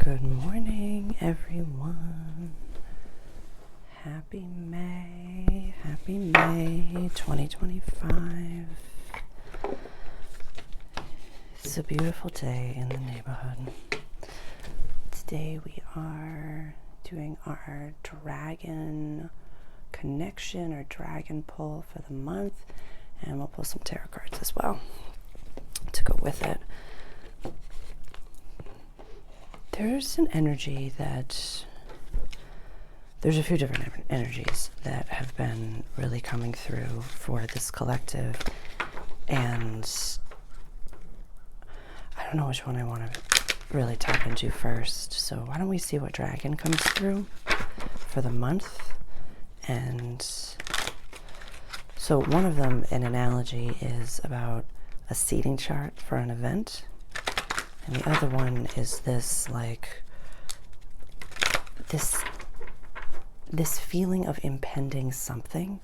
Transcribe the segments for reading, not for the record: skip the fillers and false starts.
Good morning, everyone. Happy May 2025. It's a beautiful day in the neighborhood. Today we are doing our dragon connection or dragon pull for the month, and we'll pull some tarot cards as well to go with it. There's an energy that, there's a few different energies that have been really coming through for this collective, and I don't know which one I want to really tap into first. So why don't we see what dragon comes through for the month? And so one of them, an analogy, is about a seating chart for an event. And the other one is this, like, this feeling of impending something,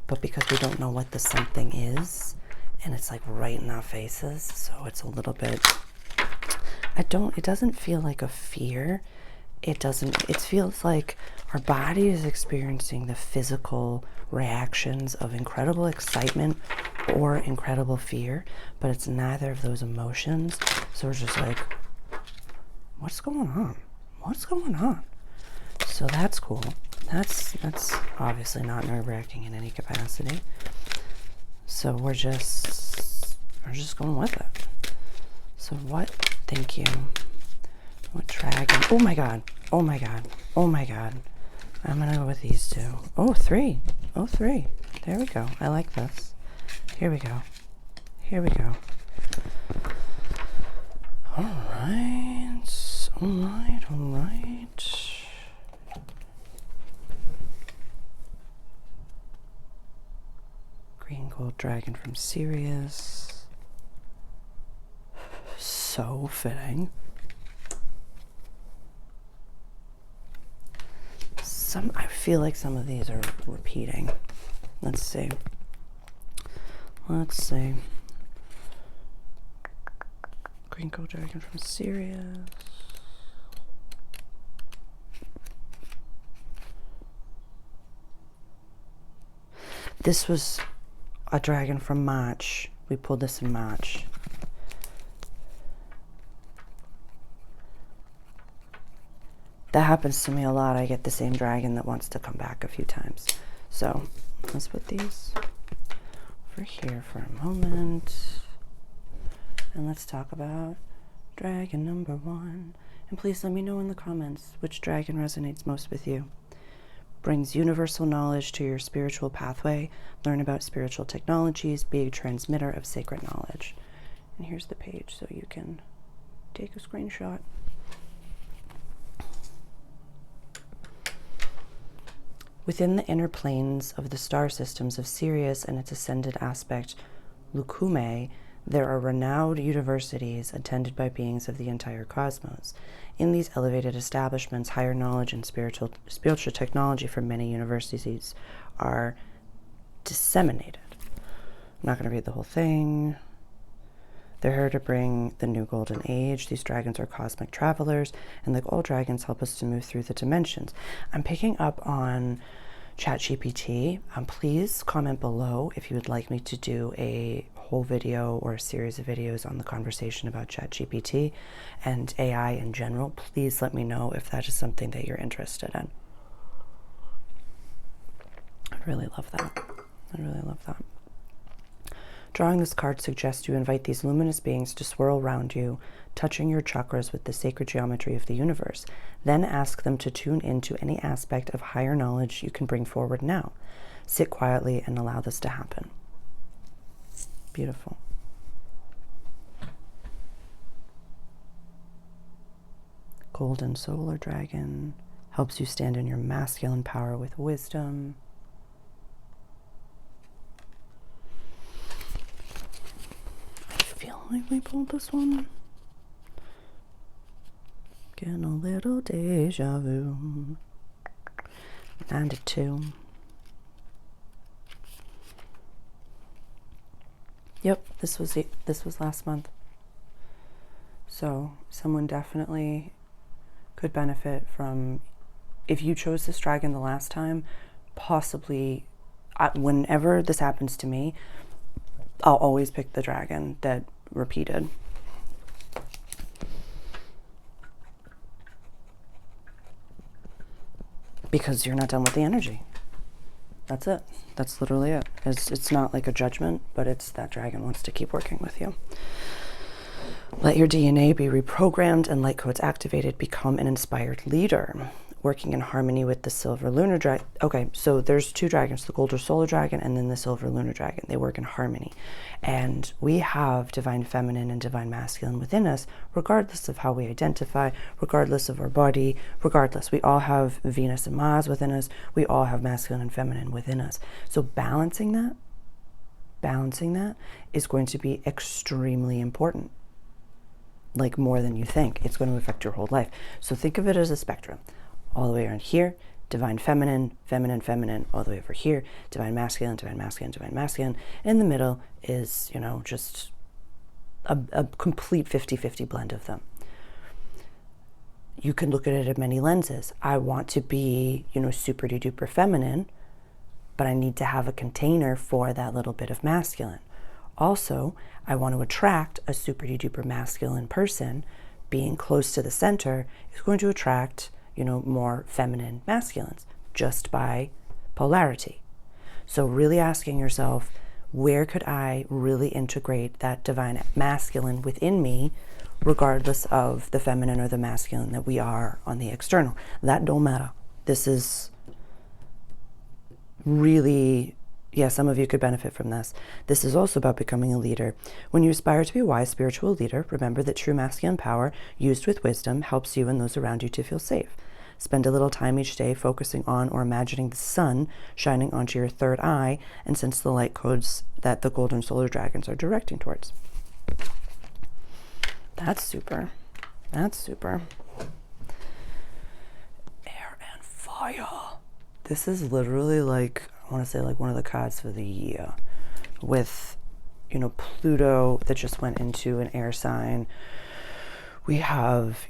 but because we don't know what the something is, and it's like right in our faces, so it's a little bit, it doesn't feel like a fear. It feels like our body is experiencing the physical reactions of incredible excitement or incredible fear, but it's neither of those emotions. So we're just like, what's going on? What's going on? So that's cool. That's obviously not nerve-wracking in any capacity. So we're just going with it. So thank you. What dragon? Oh my god. Oh my god. Oh my god. I'm gonna go with these two. Oh, three. Oh, three. There we go. I like this. Here we go. Here we go. Alright. Green gold dragon from Sirius. So fitting. I feel like some of these are repeating. Let's see. Green gold dragon from Sirius. This was a dragon from March. We pulled this in March. That happens to me a lot. I get the same dragon that wants to come back a few times. So let's put these over here for a moment. And let's talk about dragon number 1. And please let me know in the comments which dragon resonates most with you. Brings universal knowledge to your spiritual pathway. Learn about spiritual technologies. Be a transmitter of sacred knowledge. And here's the page so you can take a screenshot. Within the inner planes of the star systems of Sirius and its ascended aspect, Lucume, there are renowned universities attended by beings of the entire cosmos. In these elevated establishments, higher knowledge and spiritual technology from many universities are disseminated. I'm not going to read the whole thing. They're here to bring the new golden age. These dragons are cosmic travelers, and like all dragons, help us to move through the dimensions. I'm picking up on ChatGPT. Please comment below if you would like me to do a whole video or a series of videos on the conversation about ChatGPT and AI in general. Please let me know if that is something that you're interested in. I really love that. Drawing this card suggests you invite these luminous beings to swirl around you, touching your chakras with the sacred geometry of the universe. Then ask them to tune into any aspect of higher knowledge you can bring forward now. Sit quietly and allow this to happen. Beautiful. Golden solar dragon helps you stand in your masculine power with wisdom. Like we pulled this one. Getting a little deja vu. 92. Yep, this was last month. So someone definitely could benefit from, if you chose this dragon the last time, possibly, whenever this happens to me, I'll always pick the dragon that repeated. Because you're not done with the energy. That's it. That's literally it. It's not like a judgment, but it's that dragon wants to keep working with you. Let your DNA be reprogrammed and light codes activated. Become an inspired leader, working in harmony with the silver lunar dragon. Okay, so there's two dragons, the golden solar dragon and then the silver lunar dragon. They work in harmony. And we have divine feminine and divine masculine within us, regardless of how we identify, regardless of our body, regardless. We all have Venus and Mars within us. We all have masculine and feminine within us. So balancing that is going to be extremely important. Like more than you think. It's going to affect your whole life. So think of it as a spectrum. All the way around here, divine feminine, feminine, feminine, all the way over here, divine masculine, divine masculine, divine masculine. In the middle is, just a complete 50-50 blend of them. You can look at it at many lenses. I want to be, super duper feminine, but I need to have a container for that little bit of masculine. Also, I want to attract a super duper masculine person. Being close to the center is going to attract, more feminine masculines just by polarity. So really asking yourself, where could I really integrate that divine masculine within me, regardless of the feminine or the masculine that we are on the external? That don't matter. This is really, some of you could benefit from this. This is also about becoming a leader. When you aspire to be a wise spiritual leader, remember that true masculine power, used with wisdom, helps you and those around you to feel safe. Spend a little time each day focusing on or imagining the sun shining onto your third eye and sense the light codes that the golden solar dragons are directing towards. That's super. That's super. Air and fire. This is literally like, I want to say like one of the cards for the year, with, Pluto that just went into an air sign. We have,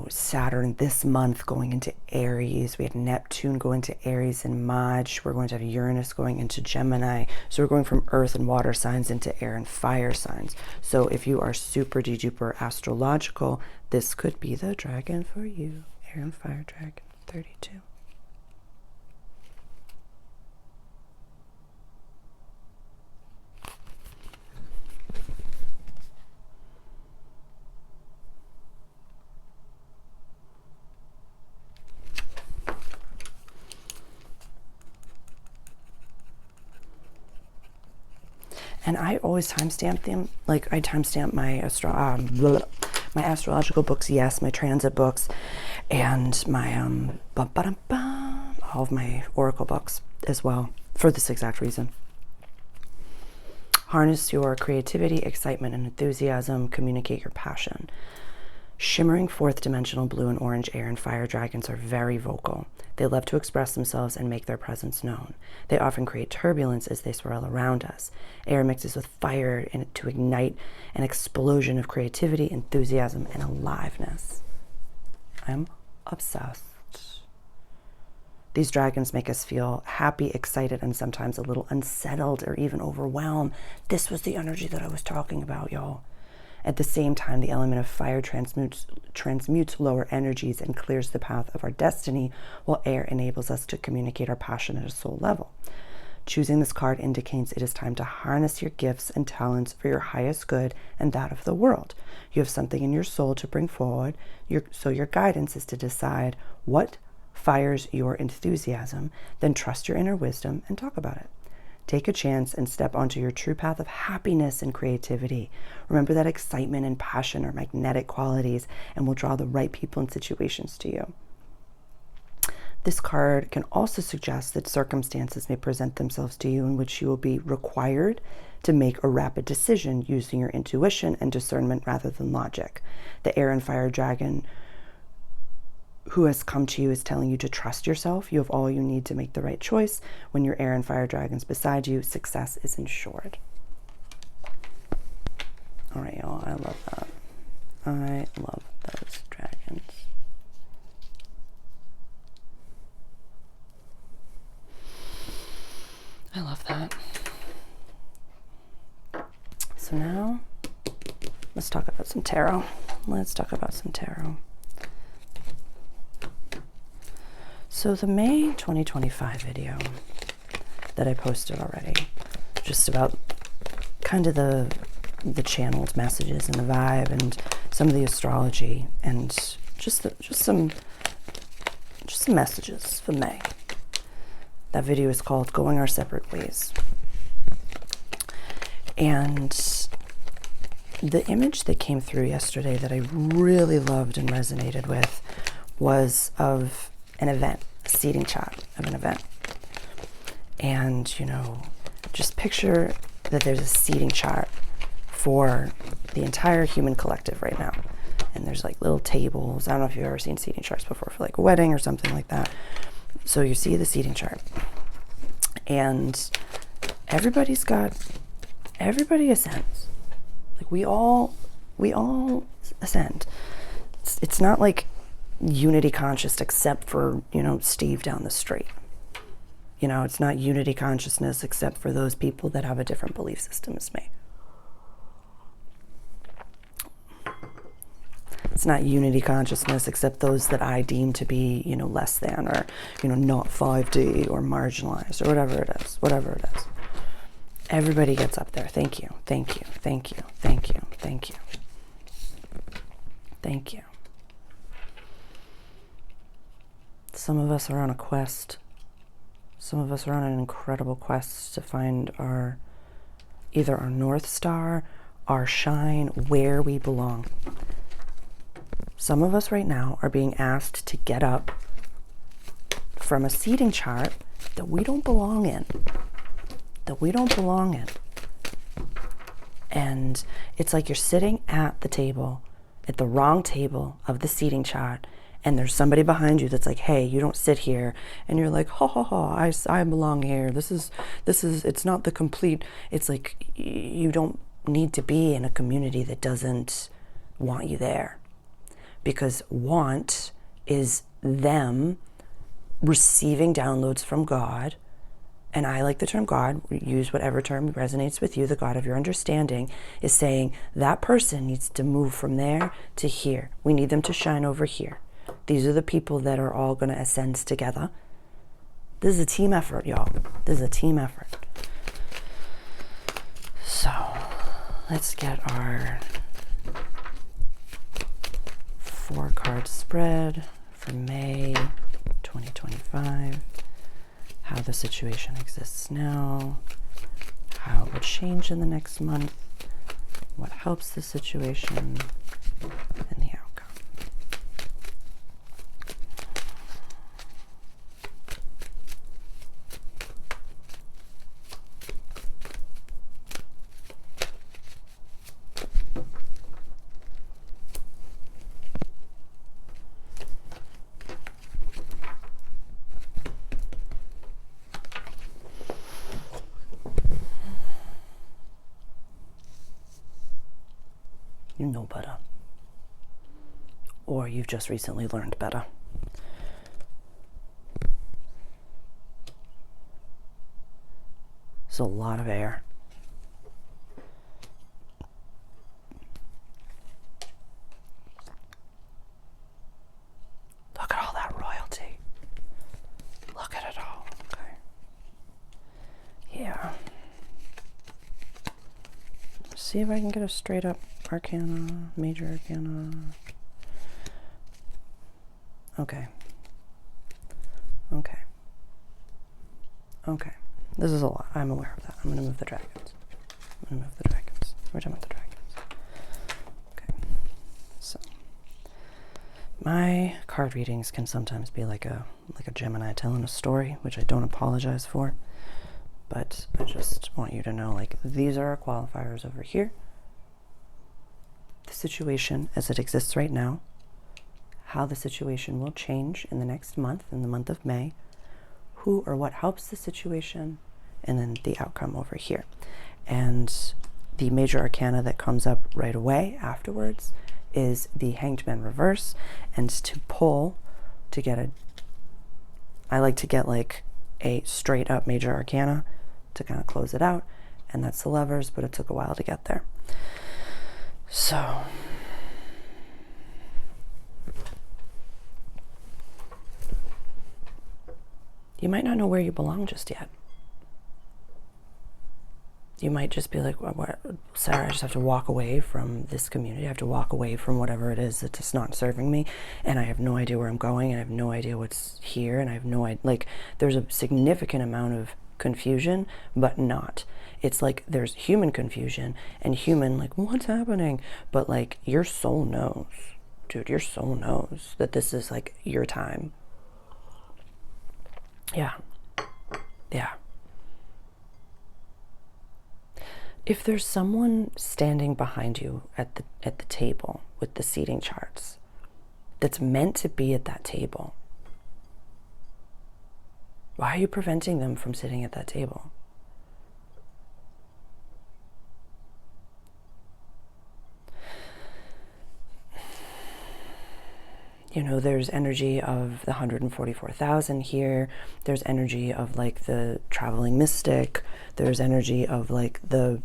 Saturn this month going into Aries. We had Neptune go into Aries in March. We're going to have Uranus going into Gemini. So we're going from earth and water signs into air and fire signs. So if you are super duper astrological, this could be the dragon for you. Air and fire dragon 32. And I always timestamp them. Like I timestamp my my astrological books, yes, my transit books, and my all of my oracle books as well, for this exact reason. Harness your creativity, excitement, and enthusiasm. Communicate your passion. Shimmering fourth dimensional blue and orange air and fire dragons are very vocal. They love to express themselves and make their presence known. They often create turbulence as they swirl around us. Air mixes with fire to ignite an explosion of creativity, enthusiasm, and aliveness. I'm obsessed. These dragons make us feel happy, excited, and sometimes a little unsettled or even overwhelmed. This was the energy that I was talking about, y'all. At the same time, the element of fire transmutes lower energies and clears the path of our destiny, while air enables us to communicate our passion at a soul level. Choosing this card indicates it is time to harness your gifts and talents for your highest good and that of the world. You have something in your soul to bring forward, so your guidance is to decide what fires your enthusiasm, then trust your inner wisdom and talk about it. Take a chance and step onto your true path of happiness and creativity. Remember that excitement and passion are magnetic qualities and will draw the right people and situations to you. This card can also suggest that circumstances may present themselves to you in which you will be required to make a rapid decision using your intuition and discernment rather than logic. The air and fire dragon who has come to you is telling you to trust yourself. You have all you need to make the right choice. When your air and fire dragons beside you, success is ensured. All right, y'all, I love that. I love those dragons. let's talk about some tarot. Let's talk about some tarot. So the May 2025 video that I posted already, just about kind of the channeled messages and the vibe and some of the astrology and just some messages for May. That video is called Going Our Separate Ways. And the image that came through yesterday that I really loved and resonated with was of an event, a seating chart of an event. And, you know, just picture that there's a seating chart for the entire human collective right now. And there's like little tables. I don't know if you've ever seen seating charts before for like a wedding or something like that. So you see the seating chart. And everybody ascends. Like we all ascend. It's not like unity conscious except for, you know, Steve down the street. You know, it's not unity consciousness except for those people that have a different belief system as me. It's not unity consciousness except those that I deem to be, you know, less than, or, you know, not 5D or marginalized or whatever it is. Everybody gets up there. Thank you, thank you, thank you, thank you, thank you. Thank you. Some of us are on a quest. Some of us are on an incredible quest to find either our North Star, our shine, where we belong. Some of us right now are being asked to get up from a seating chart that we don't belong in. And it's like you're sitting at the table, at the wrong table of the seating chart, and there's somebody behind you that's like, hey, you don't sit here. And you're like, ha ha ha, I belong here. This is, it's not the complete, it's like you don't need to be in a community that doesn't want you there. Because want is them receiving downloads from God. And I like the term God, use whatever term resonates with you, the God of your understanding, is saying that person needs to move from there to here. We need them to shine over here. These are the people that are all going to ascend together. This is a team effort, y'all. This is a team effort. So, let's get our 4-card spread for May 2025. How the situation exists now, how it will change in the next month, what helps the situation, and the outcome. You know better. Or you've just recently learned better. It's a lot of air. Look at all that royalty. Look at it all. Okay. Yeah. See if I can get a straight up Arcana, Major Arcana. Okay. This is a lot. I'm aware of that. I'm going to move the dragons. We're talking about the dragons. Okay. So, my card readings can sometimes be like a Gemini telling a story, which I don't apologize for. But I just want you to know, like, these are our qualifiers over here. The situation as it exists right now, how the situation will change in the next month, in the month of May, who or what helps the situation, and then the outcome over here. And the major arcana that comes up right away afterwards is the Hanged Man reverse. And to pull, to get I like to get like a straight up major arcana to kind of close it out, and that's the Lovers, but it took a while to get there. So, you might not know where you belong just yet. You might just be like, well, Sarah, I just have to walk away from this community. I have to walk away from whatever it is that's just not serving me. And I have no idea where I'm going. And I have no idea what's here. And I have no idea. Like, there's a significant amount of confusion, but not. It's like there's human confusion and human, like, what's happening? But, like, your soul knows. Dude, your soul knows that this is, like, your time. Yeah. Yeah. If there's someone standing behind you at the table with the seating charts that's meant to be at that table, why are you preventing them from sitting at that table? You know, there's energy of the 144,000 here. There's energy of like the traveling mystic. There's energy of like the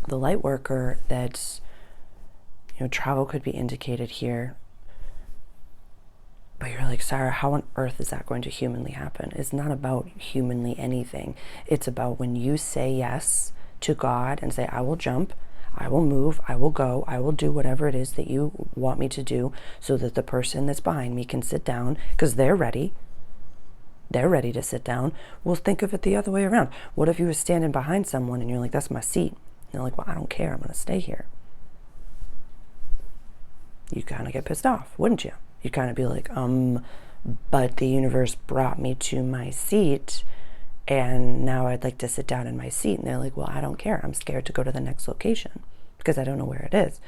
light worker that, you know, travel could be indicated here. But you're like, Sarah, how on earth is that going to humanly happen? It's not about humanly anything. It's about when you say yes to God and say, I will jump, I will move, I will go, I will do whatever it is that you want me to do so that the person that's behind me can sit down because they're ready. They're ready to sit down. Well, think of it the other way around. What if you were standing behind someone and you're like, that's my seat? And they're like, well, I don't care. I'm going to stay here. You kind of get pissed off, wouldn't you? You kind of be like, but the universe brought me to my seat and now I'd like to sit down in my seat. And they're like, well, I don't care. I'm scared to go to the next location because I don't know where it is.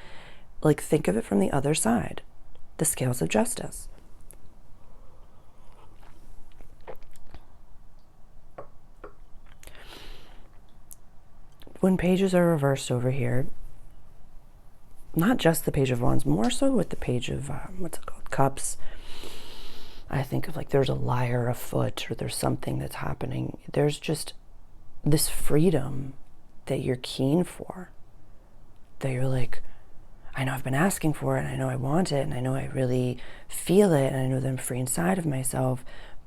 Like, think of it from the other side, the scales of justice. When pages are reversed over here, not just the Page of Wands, more so with the Page of, what's it called, Cups, I think of like there's a liar afoot or there's something that's happening. There's just this freedom that you're keen for, that you're like, I know I've been asking for it and I know I want it and I know I really feel it and I know that I'm free inside of myself,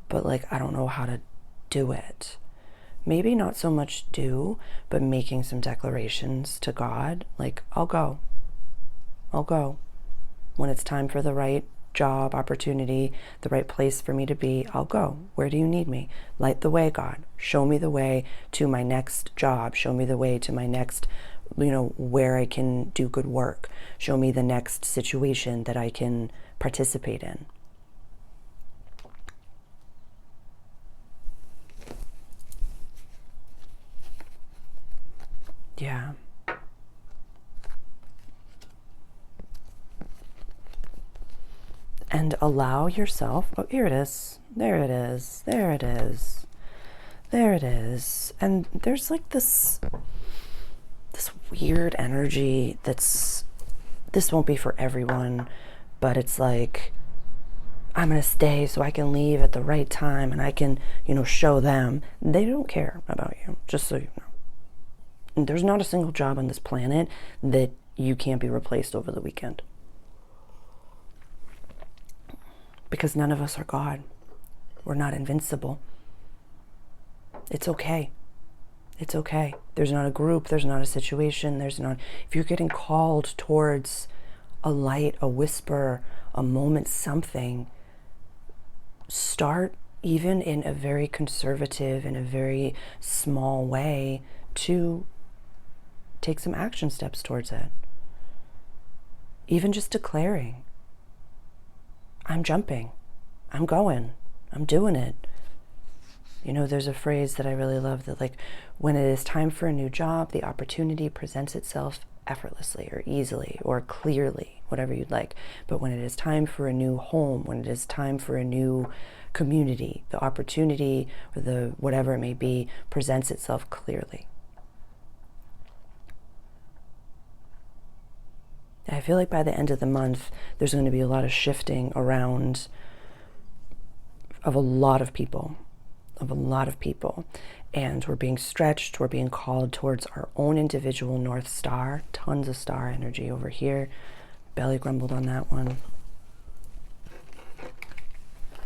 but like I don't know how to do it. Maybe not so much do, but making some declarations to God, like I'll go. When it's time for the right job, opportunity, the right place for me to be, I'll go. Where do you need me? Light the way, God. Show me the way to my next job. Show me the way to my next, where I can do good work. Show me the next situation that I can participate in. Yeah. And allow yourself, oh, here it is, there it is, there it is, there it is. And there's like this weird energy this won't be for everyone, but it's like, I'm going to stay so I can leave at the right time and I can, show them. They don't care about you, just so you know. And there's not a single job on this planet that you can't be replaced over the weekend. Because none of us are God. We're not invincible. It's okay. It's okay. There's not a group, there's not a situation, if you're getting called towards a light, a whisper, a moment, something, start even in a very conservative, in a very small way to take some action steps towards it. Even just declaring, I'm jumping, I'm going, I'm doing it. There's a phrase that I really love that like, when it is time for a new job, the opportunity presents itself effortlessly or easily or clearly, whatever you'd like. But when it is time for a new home, when it is time for a new community, the opportunity or the whatever it may be presents itself clearly. I feel like by the end of the month, there's going to be a lot of shifting around of a lot of people. and we're being stretched, we're being called towards our own individual North Star. Tons of star energy over here. Belly grumbled on that one.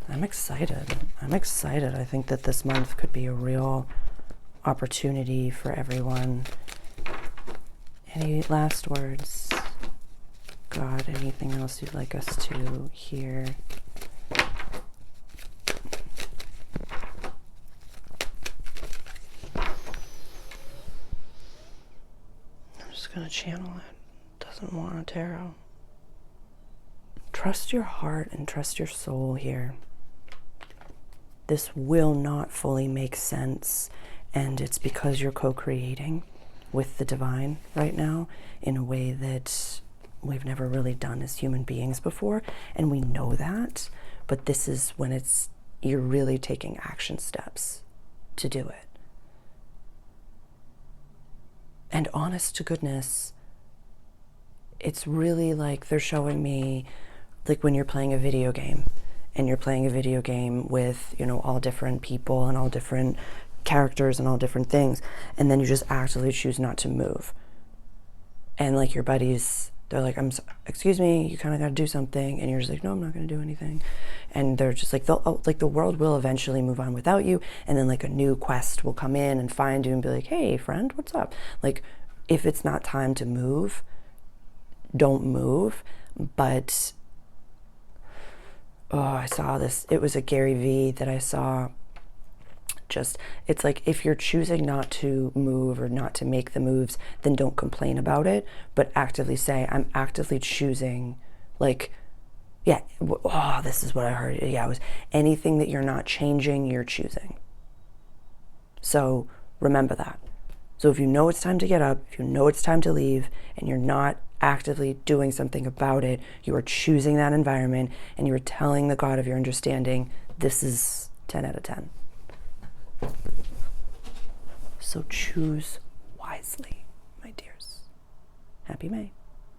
I'm excited. I'm excited. I think that this month could be a real opportunity for everyone. Any last words? God, anything else you'd like us to hear? I'm just going to channel it. Doesn't want a tarot. Trust your heart and trust your soul here. This will not fully make sense, and it's because you're co-creating with the divine right now in a way that we've never really done as human beings before, and we know that, but this is when you're really taking action steps to do it. And honest to goodness, it's really like they're showing me, like when you're playing a video game, and you're playing a video game with, you know, all different people and all different characters and all different things, and then you just actively choose not to move. And like your buddies, they're like, excuse me, you kind of got to do something, and you're just like, no, I'm not going to do anything. And they're just like, the world will eventually move on without you, and then like a new quest will come in and find you and be like, hey friend, what's up? Like, if it's not time to move, don't move. But I saw this, it was a Gary Vee that I saw. Just, it's like, if you're choosing not to move or not to make the moves, then don't complain about it, but actively say, I'm actively choosing, like, yeah, this is what I heard. Yeah, it was anything that you're not changing, you're choosing. So remember that. So if you know it's time to get up, if you know it's time to leave, and you're not actively doing something about it, you are choosing that environment, and you are telling the God of your understanding, this is 10 out of 10. So choose wisely, my dears. Happy May.